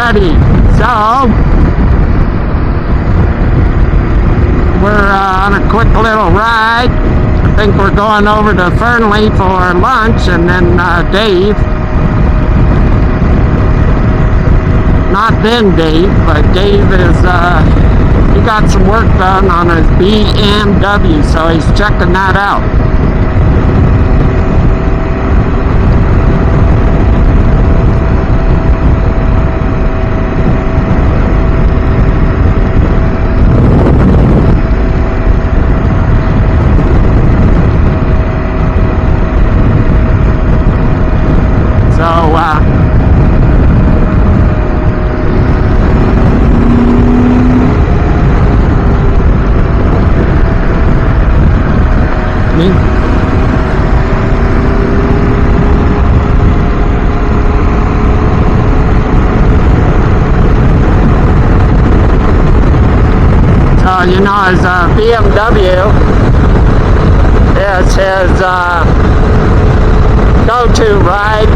already. So we're on a quick little ride. I think we're going over to Fernley for lunch, and then Dave, not then Dave, but Dave is, he got some work done on his BMW, so he's checking that out. So, you know, his BMW is his go-to ride.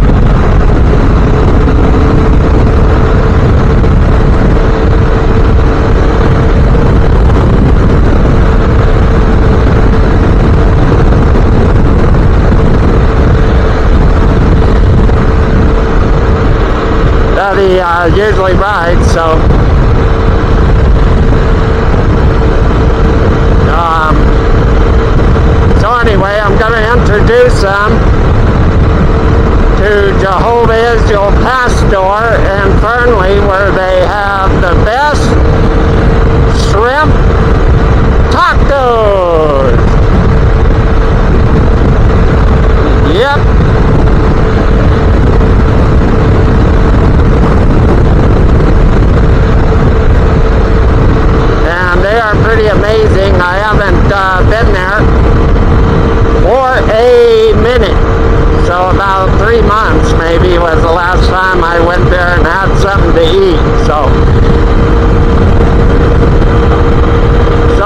That he usually rides, so anyway, I'm going to introduce them to Jehovah Israel Pastor in Fernley, where they have the best shrimp tacos. Yep. Pretty amazing. I haven't been there for a minute, so about 3 months maybe was the last time I went there and had something to eat. So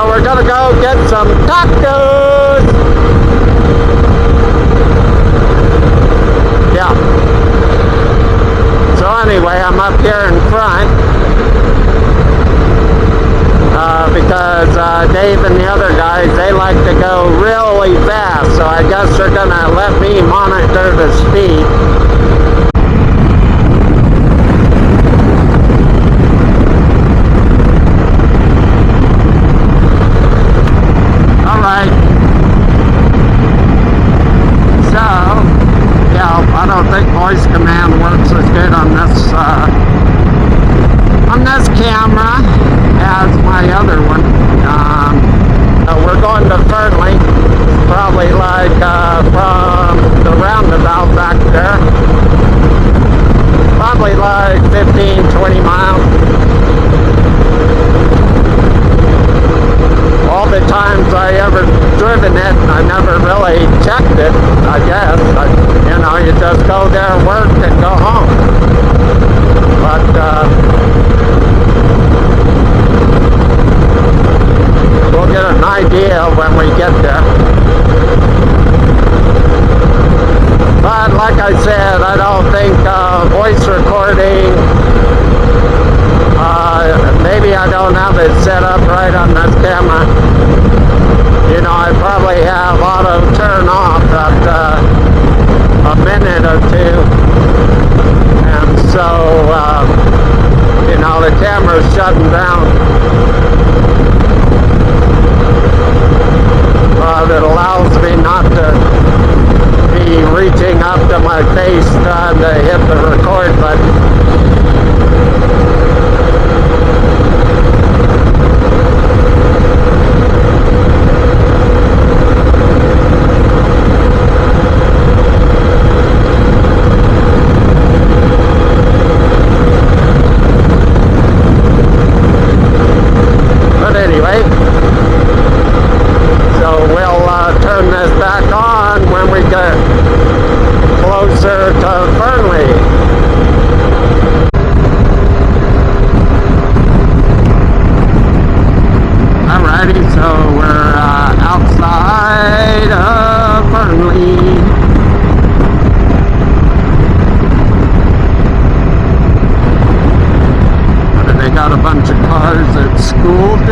we're gonna go get some tacos. Yeah. So anyway, I'm up here in front. Because Dave and the other guys, they like to go really fast, so I guess they're gonna let me monitor the speed. Alright. So, yeah, I don't think voice command works as good on this camera as my other one. We're going to Fernley. It's probably like from the roundabout back there, probably like 15-20 miles. All the times I ever driven it, I never really checked it, I guess. You know, you just go there, work, and go home. But we'll get an idea when we get there. But like I said, I don't think voice recording, maybe I don't have it set up right on this camera. You know, I probably have auto turn off at a minute or two. And so, you know, the camera's shutting down.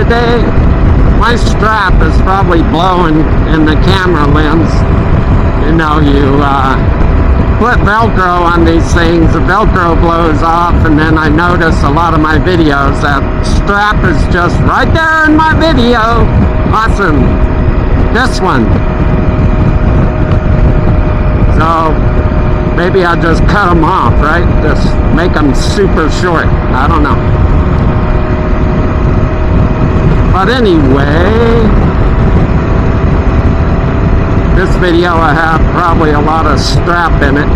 today. My strap is probably blowing in the camera lens. You know, you put Velcro on these things, the Velcro blows off, and then I notice a lot of my videos, that strap is just right there in my video. Awesome. This one. So maybe I'll just cut them off, right? Just make them super short. I don't know. But anyway, this video I have probably a lot of strap in it.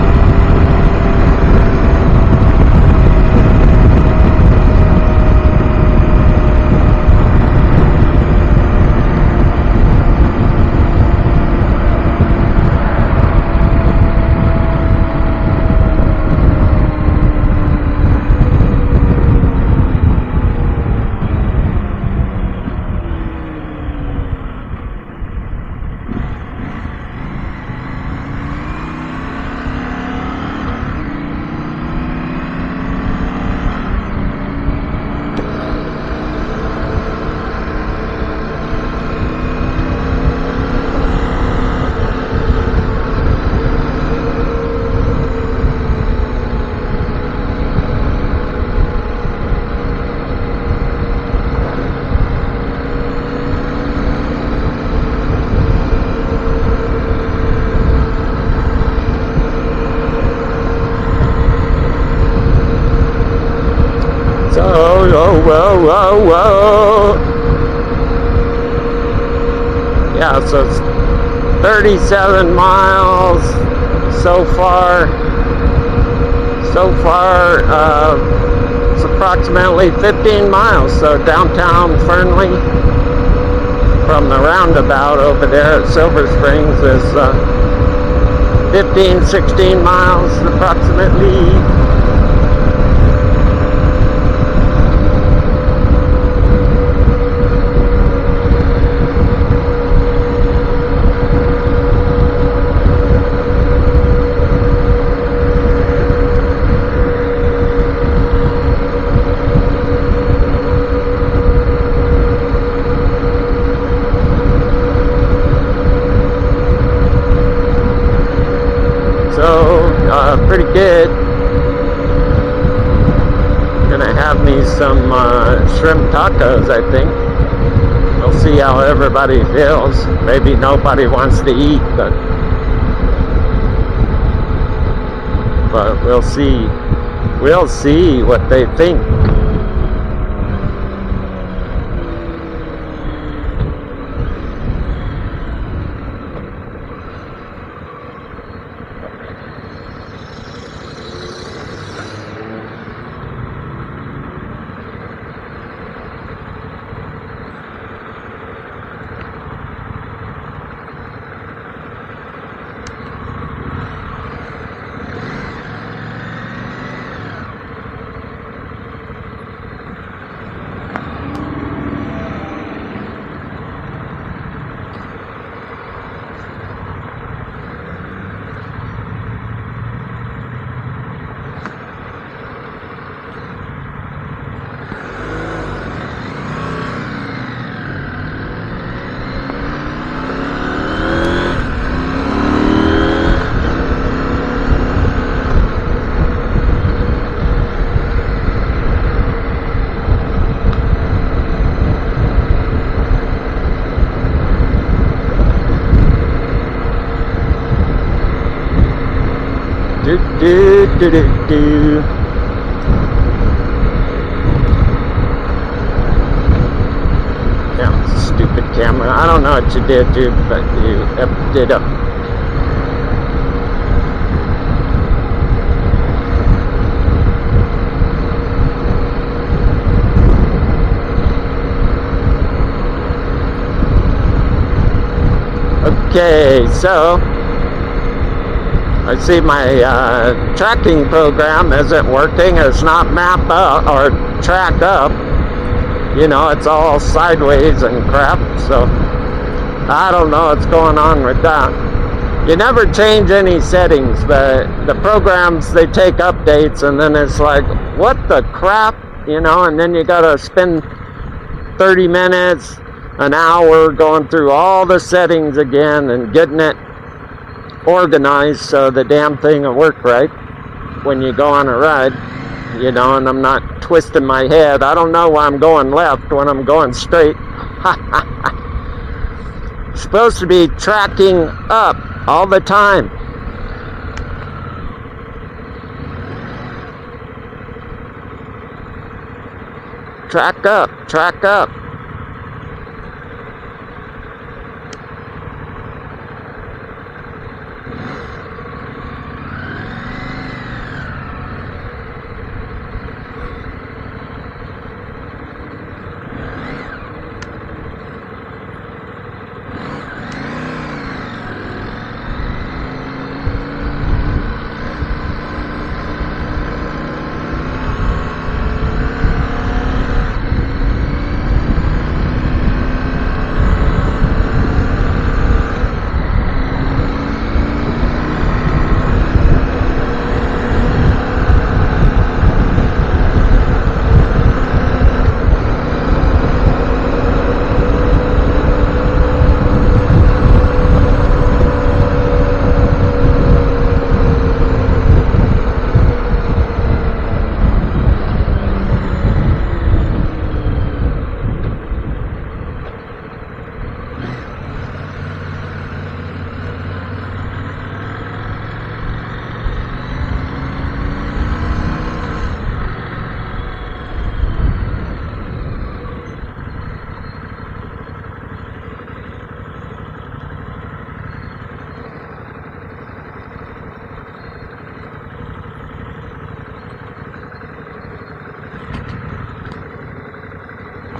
Whoa. Yeah, so it's 37 miles so far. It's approximately 15 miles. So downtown Fernley from the roundabout over there at Silver Springs is 16 miles approximately. Pretty good. Gonna have me some shrimp tacos, I think. We'll see how everybody feels. Maybe nobody wants to eat, but we'll see. We'll see what they think. Yeah, stupid camera. I don't know what you did, dude, but you did up. Okay, so I see my tracking program isn't working. It's not map up or track up. You know, it's all sideways and crap. So I don't know what's going on with that. You never change any settings, but the programs, they take updates, and then it's like, what the crap, you know, and then you gotta spend 30 minutes, an hour going through all the settings again and getting it organized so the damn thing will work right when you go on a ride, you know, and I'm not twisting my head. I don't know why I'm going left when I'm going straight. Supposed to be tracking up all the time. Track up, track up.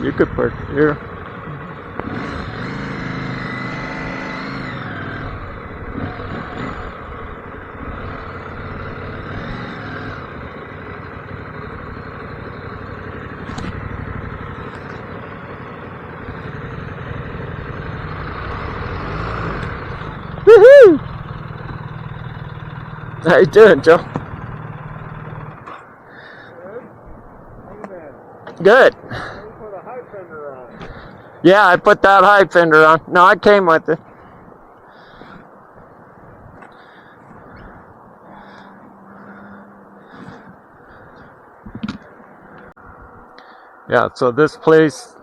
You could park here. Woohoo! How you doing, Joe? Good. Yeah, I put that high fender on. No, I came with it. Yeah, so this place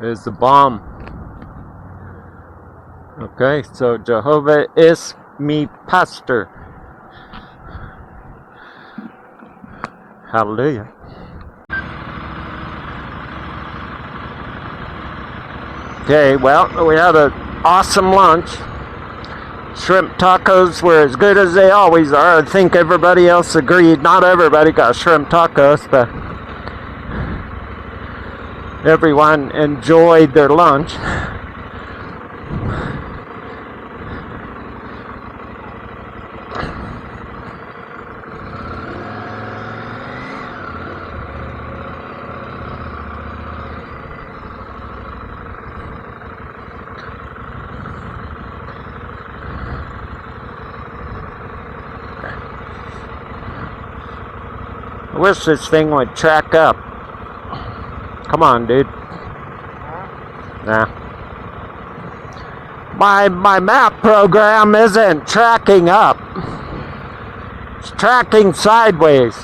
is the bomb. Okay, so Jehovah is me pastor. Hallelujah. Okay, well, we had an awesome lunch. Shrimp tacos were as good as they always are. I think everybody else agreed. Not everybody got shrimp tacos, but everyone enjoyed their lunch. I wish this thing would track up. Come on, dude. Nah. My map program isn't tracking up. It's tracking sideways.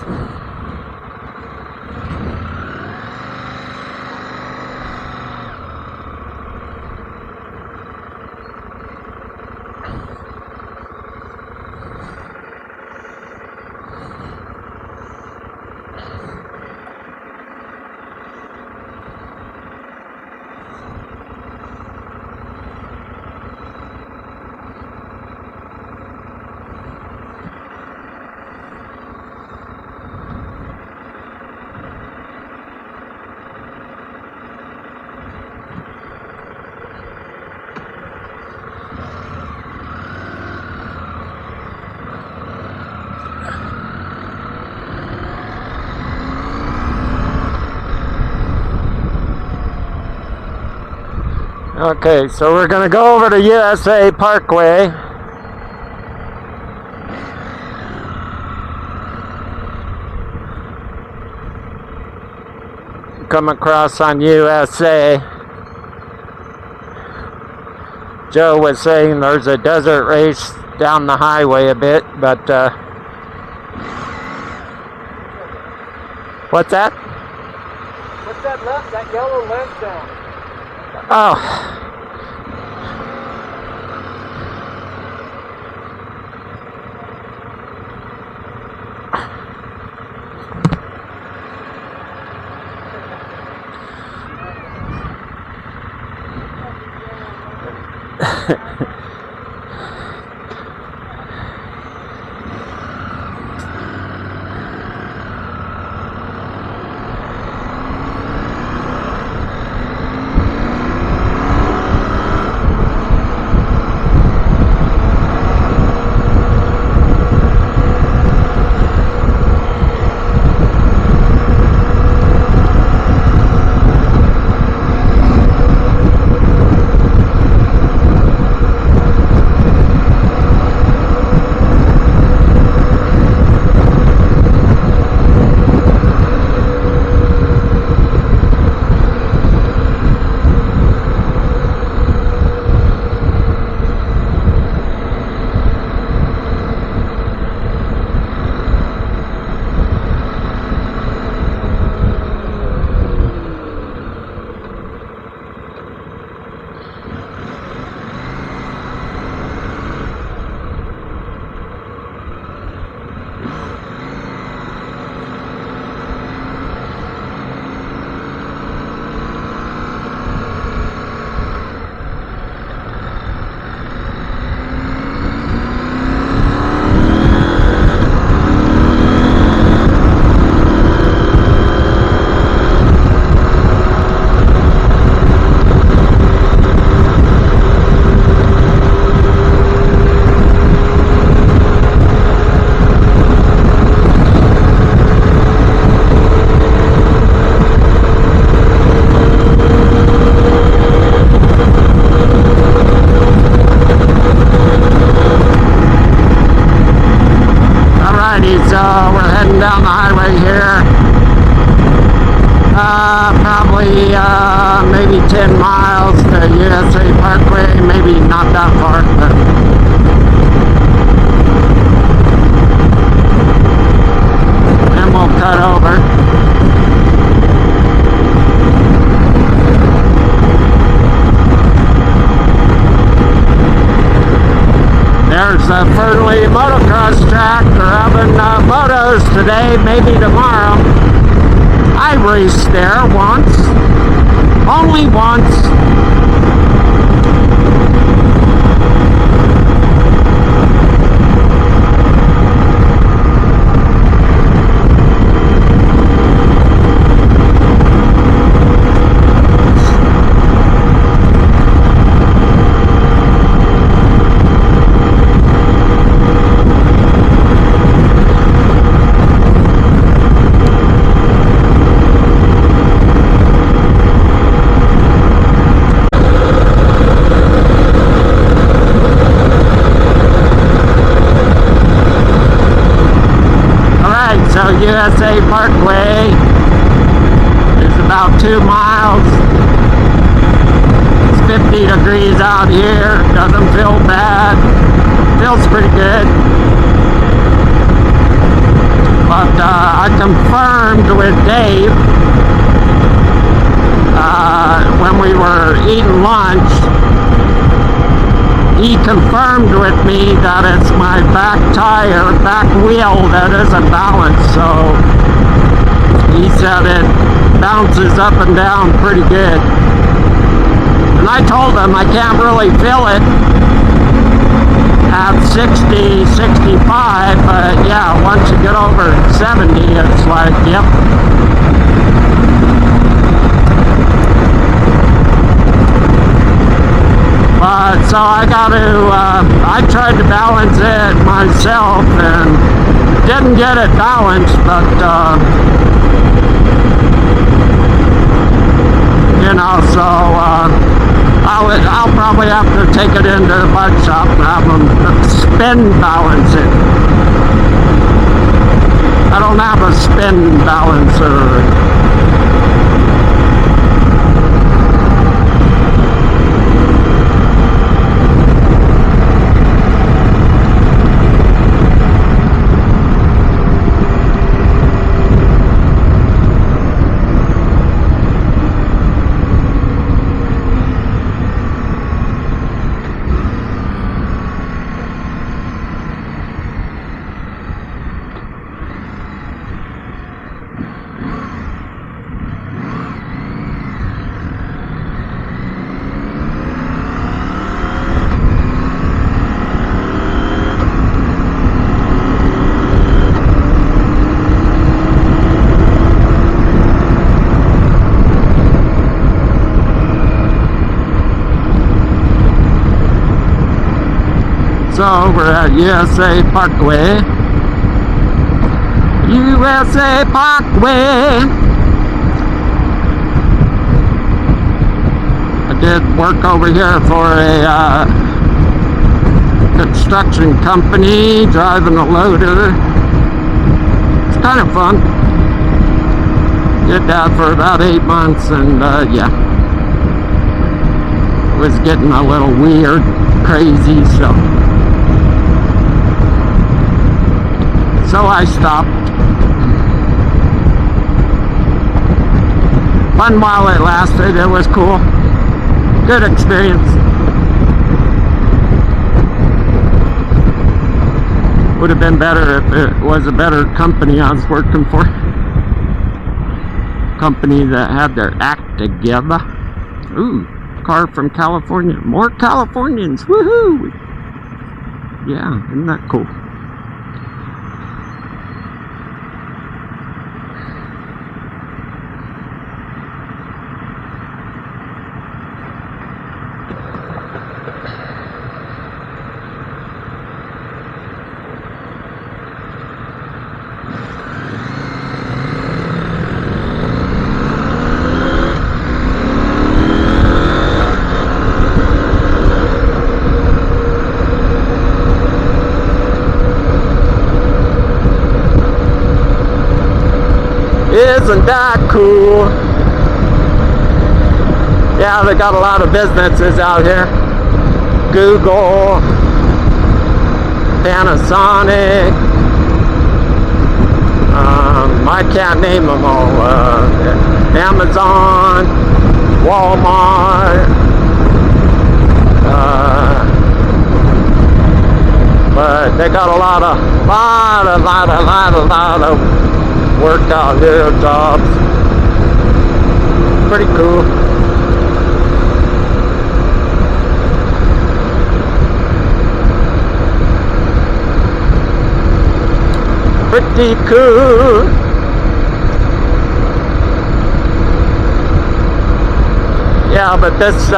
Okay, so we're going to go over to USA Parkway. come across on USA. Joe was saying there's a desert race down the highway a bit, but what's that? What's that yellow lamp down? Oh. So we're heading down the highway here. Probably maybe 10 miles to USA Parkway, maybe not that far, but then we'll cut over. There's the Fernley motocross track. They're having motos today, maybe tomorrow. I raced there once. Only once. So USA Parkway is about 2 miles. It's 50 degrees out here. Doesn't feel bad. Feels pretty good. But I confirmed with Dave when we were eating lunch. He confirmed with me that it's my back tire, back wheel that isn't balanced, so he said it bounces up and down pretty good. And I told him I can't really feel it at 60, 65, but yeah, once you get over 70, it's like, yep. So I got to, I tried to balance it myself and didn't get it balanced, but, you know, so I'll probably have to take it into the bike shop and have them spin balance it. I don't have a spin balancer. So we're at USA Parkway. USA Parkway. I did work over here for a construction company, driving a loader. It's kind of fun. Did that for about 8 months, and yeah, it was getting a little weird, crazy, so I stopped. Fun while it lasted. It was cool. Good experience. Would have been better if it was a better company I was working for. Company that had their act together. Ooh, car from California. More Californians. Woohoo! Yeah, isn't that cool? Isn't that cool? Yeah, they got a lot of businesses out here. Google, Panasonic, I can't name them all. Amazon, Walmart, but they got a lot of work out here, jobs. Pretty cool. Pretty cool. Yeah, but this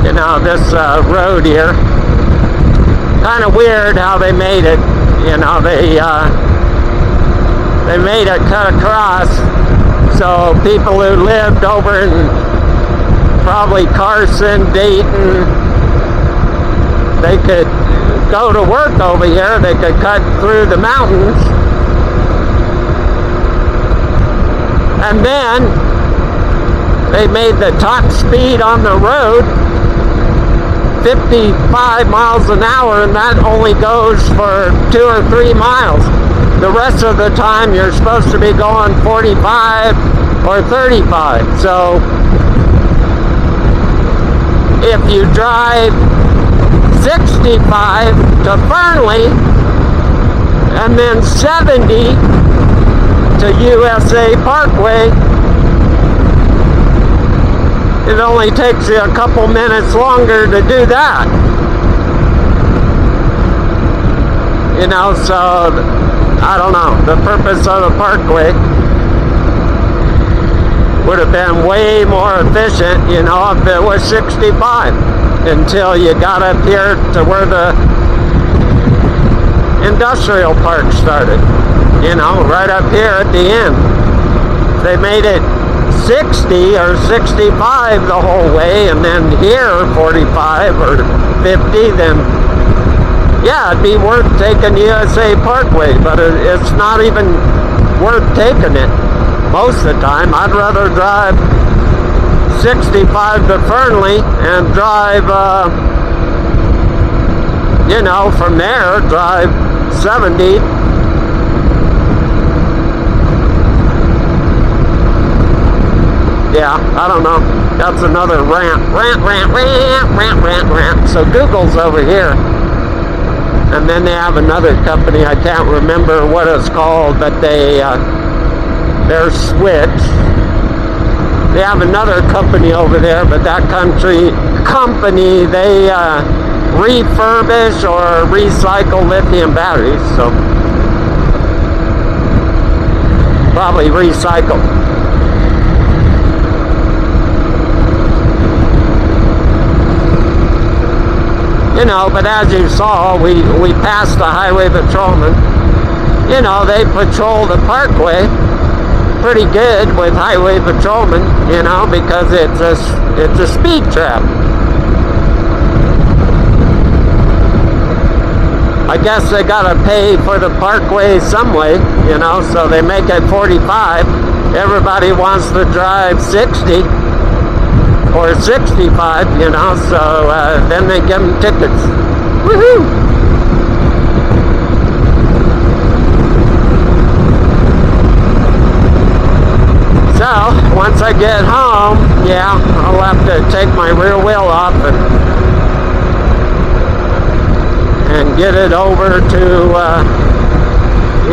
you know, this road here, kind of weird how they made it. You know, they made it cut across, so people who lived over in probably Carson, Dayton, they could go to work over here. They could cut through the mountains, and then they made the top speed on the road 55 miles an hour, and that only goes for 2 or 3 miles. The rest of the time you're supposed to be going 45 or 35. So if you drive 65 to Fernley and then 70 to USA Parkway, it only takes you a couple minutes longer to do that. You know, so I don't know. The purpose of the parkway would have been way more efficient, you know, if it was 65 until you got up here to where the industrial park started. You know, right up here at the end. They made it 60 or 65 the whole way, and then here 45 or 50, then yeah, it'd be worth taking USA Parkway, but it's not even worth taking it most of the time. I'd rather drive 65 to Fernley and drive you know, from there drive 70. Yeah, I don't know. That's another rant. So Google's over here. And then they have another company, I can't remember what it's called, but they're Switch. They have another company over there, but that company, they refurbish or recycle lithium batteries, so probably recycle. You know, but as you saw, we passed the highway patrolman. You know, they patrol the parkway pretty good with highway patrolmen, you know, because it's a speed trap. I guess they gotta pay for the parkway some way, you know, so they make it 45. Everybody wants to drive 60 or 65, you know, so then they give them tickets. Woohoo! So, once I get home, yeah, I'll have to take my rear wheel off and get it over to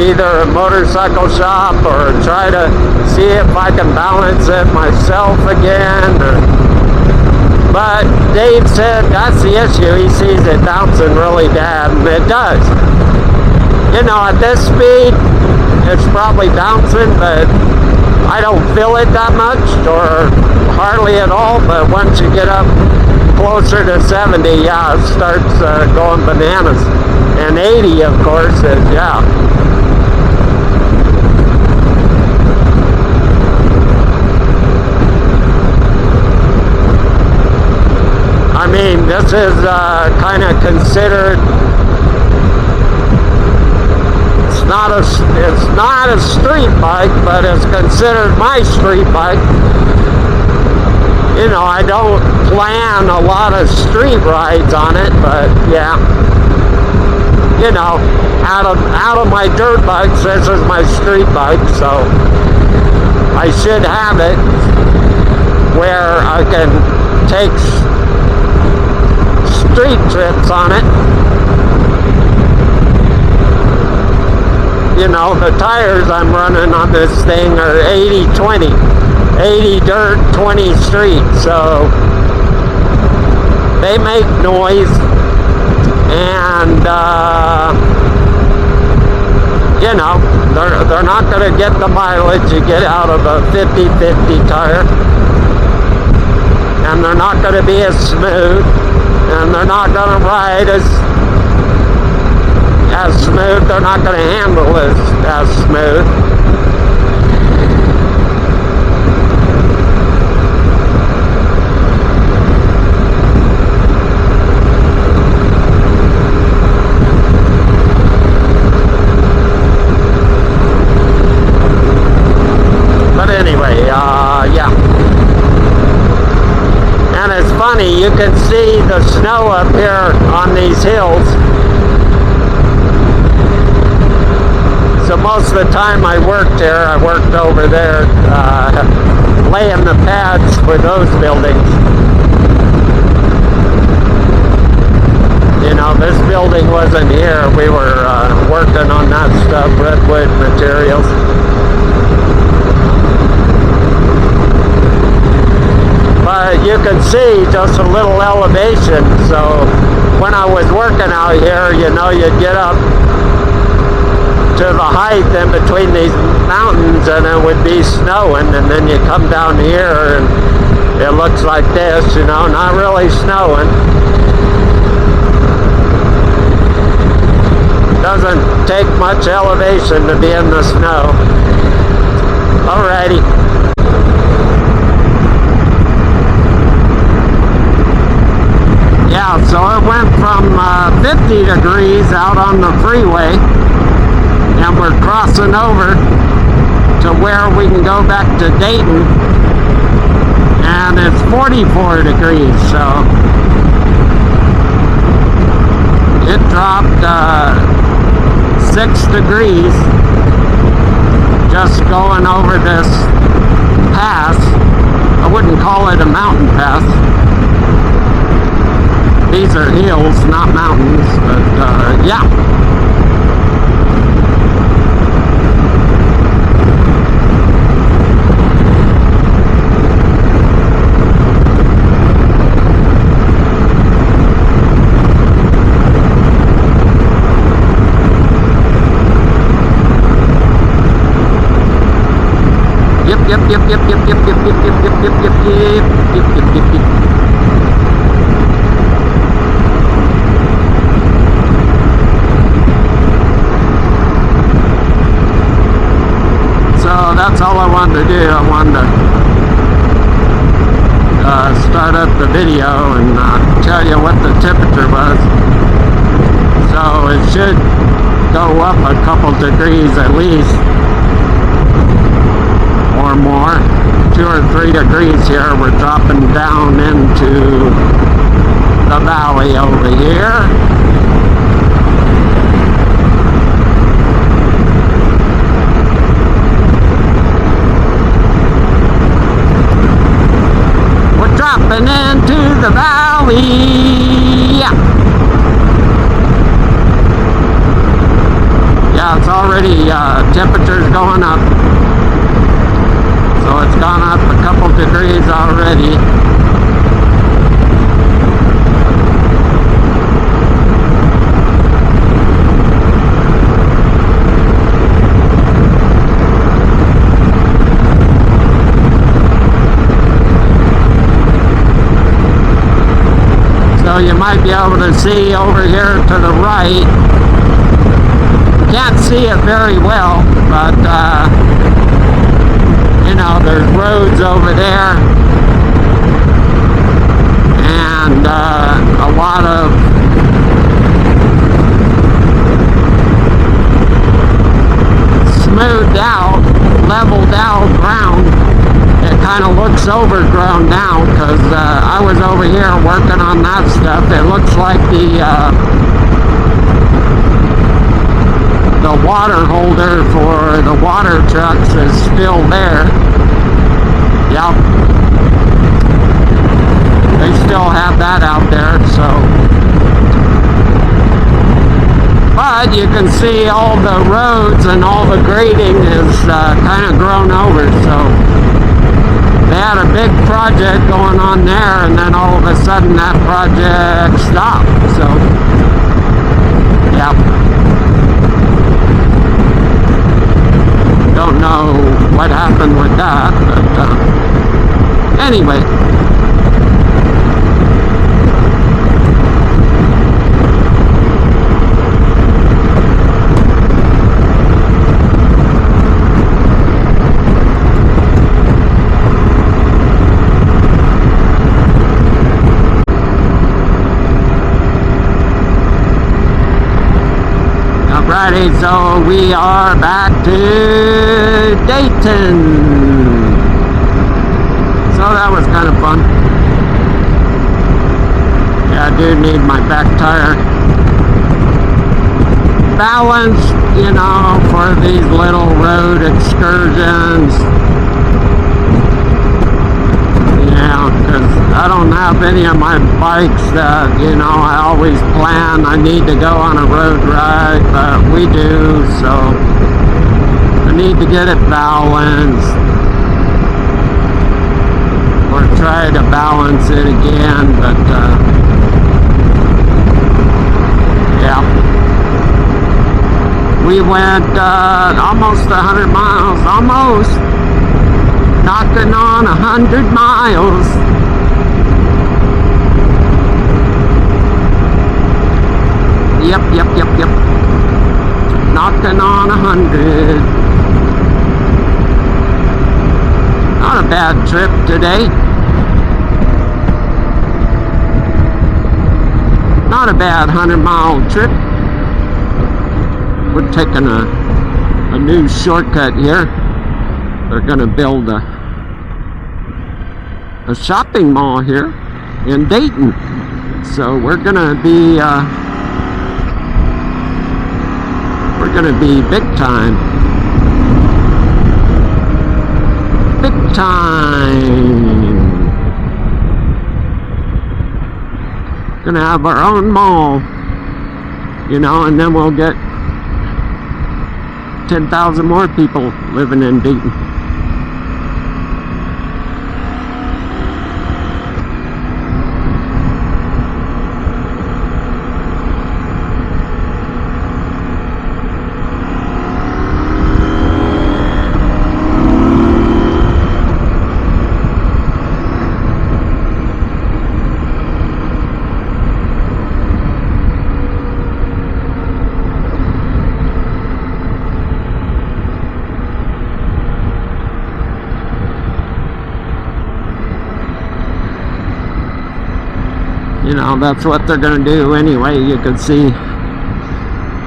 either a motorcycle shop or try to see if I can balance it myself again. But Dave said that's the issue. He sees it bouncing really bad, and it does. You know, at this speed, it's probably bouncing, but I don't feel it that much or hardly at all. But once you get up closer to 70, yeah, it starts going bananas. And 80, of course, is, yeah. I mean, this is kind of considered, it's not a street bike, but it's considered my street bike. You know, I don't plan a lot of street rides on it, but yeah. You know, out of my dirt bikes, this is my street bike, so I should have it where I can take street trips on it. You know, the tires I'm running on this thing are 80-20. 80 dirt, 20 street, so they make noise, and you know, they're not going to get the mileage you get out of a 50-50 tire, and they're not going to be as smooth, and they're not going to ride as smooth. They're not going to handle as smooth. You can see the snow up here on these hills. So most of the time I worked here, I worked over there laying the pads for those buildings. You know, this building wasn't here. We were working on that stuff, redwood materials. But you can see just a little elevation, so when I was working out here, you know, you'd get up to the height in between these mountains and it would be snowing, and then you come down here and it looks like this, you know, not really snowing. Doesn't take much elevation to be in the snow. Alrighty. Yeah, so it went from 50 degrees out on the freeway, and we're crossing over to where we can go back to Dayton, and it's 44 degrees, so it dropped 6 degrees just going over this pass. I wouldn't call it a mountain pass. These are hills, not mountains, but yeah. Yep. wanted to do. I wanted to start up the video and tell you what the temperature was. So it should go up a couple degrees at least, or more. 2 or 3 degrees here. We're dropping down into the valley over here. We're dropping into the valley. Yeah, it's already temperature's going up. So it's gone up a couple degrees already. So you might be able to see over here to the right. Can't see it very well, but you know, there's roads over there, and a lot of smoothed out, leveled out ground. It kind of looks overgrown now because I was over here working on that stuff. It looks like the water holder for the water trucks is still there. Yep. They still have that out there, so. But you can see all the roads and all the grading is kind of grown over, so. They had a big project going on there, and then all of a sudden that project stopped, so. Yep. Don't know what happened with that, but anyway. Alrighty, so we are back to Dayton. So that was kind of fun. Yeah, I do need my back tire balanced, you know, for these little road excursions. Yeah, because I don't have any of my bikes that, you know, I always plan I need to go on a road ride, but we do, so I need to get it balanced, or try to balance it again, but yeah. We went almost 100 miles, almost knocking on 100 miles. Yep. Knocking on 100. Not a bad trip today. Not a bad 100-mile trip. We're taking a new shortcut here. They're gonna build a shopping mall here in Dayton. So we're gonna be big time. Big time. Gonna have our own mall, you know, and then we'll get 10,000 more people living in Dayton. You know, that's what they're gonna do anyway. You can see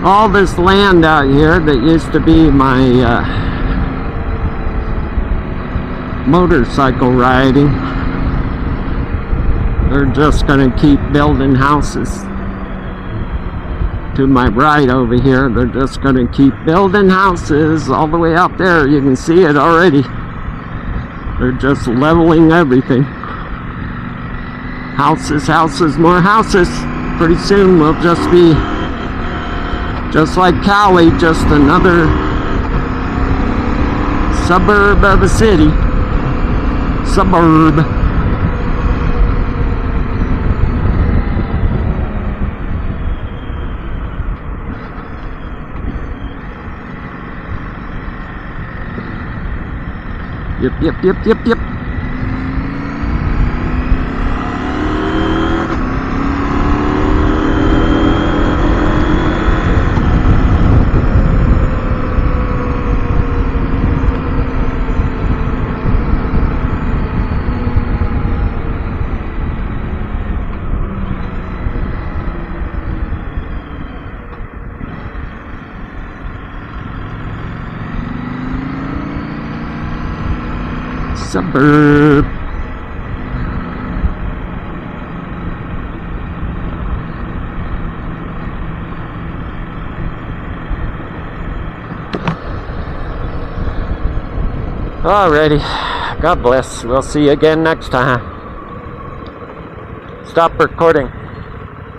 all this land out here that used to be my motorcycle riding. They're just gonna keep building houses. To my right over here, they're just gonna keep building houses all the way out there. You can see it already. They're just leveling everything. Houses, houses, more houses. Pretty soon we'll just be just like Cali, just another suburb of a city. Suburb. Yep. Suburb. Alrighty. God bless. We'll see you again next time. Stop recording.